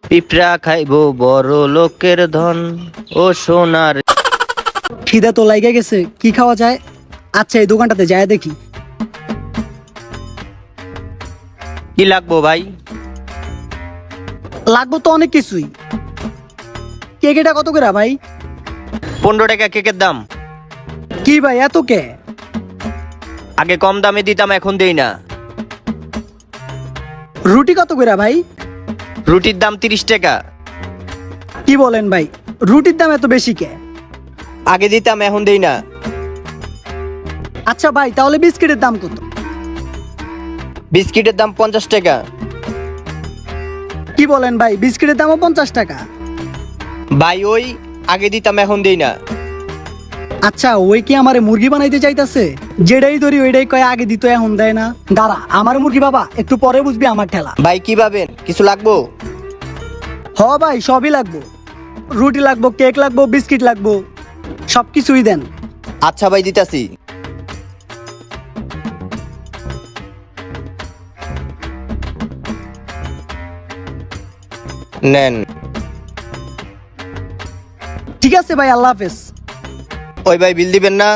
পিঁপড়া খাইবো বড় লোকের ধন ও সোনার। খিদা তো লাইগা গেছে, কি খাওয়া যায়? আচ্ছা, এই দোকানটাতে যায় দেখি। কি লাগবো ভাই? লাগবো তো অনেক কিছুই। কেক এটা কত করে ভাই? 15 টাকা কেকের দাম। কি ভাই এত কে? আগে কম দামে দিতাম, এখন দেই না। রুটি কত করে ভাই? রুটির দাম 30 টাকা। কি বলেন ভাই, রুটির দাম এত বেশি কে? আগে দিতাম, এখন দেই না। আচ্ছা ভাই, তাহলে বিস্কিটের দাম কত? বিস্কিটের দাম 50 টাকা। কি বলেন ভাই, বিস্কিটের দামও 50 টাকা? ভাই ওই আগে দিতাম, এখন দেই না। আচ্ছা, ওই কি আমারে মুরগি বানাইতে চাইতাছে? যেটাই ধরি ওইটাই কয় আগে দিত এখন দেয় না। দাঁড়া, আমার মুরগি বাবা, একটু পরে বুঝবি আমার ঠেলা। ভাই কি পাবেন, কিছু লাগবো? হ ভাই, সবই লাগবো। রুটি লাগবো, কেক লাগবো, বিস্কিট লাগবো, সবকিছুই দেন। আচ্ছা ভাই, দিতাছি। নেন। ঠিক আছে ভাই, আল্লাহ হাফেজ। ওই ভাই বিল দিবেন না?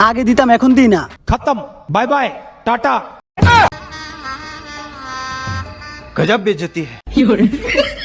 আগে দিতাম, এখন দিই না। खत्म। Bye bye tata. गजब बेइज्जती है।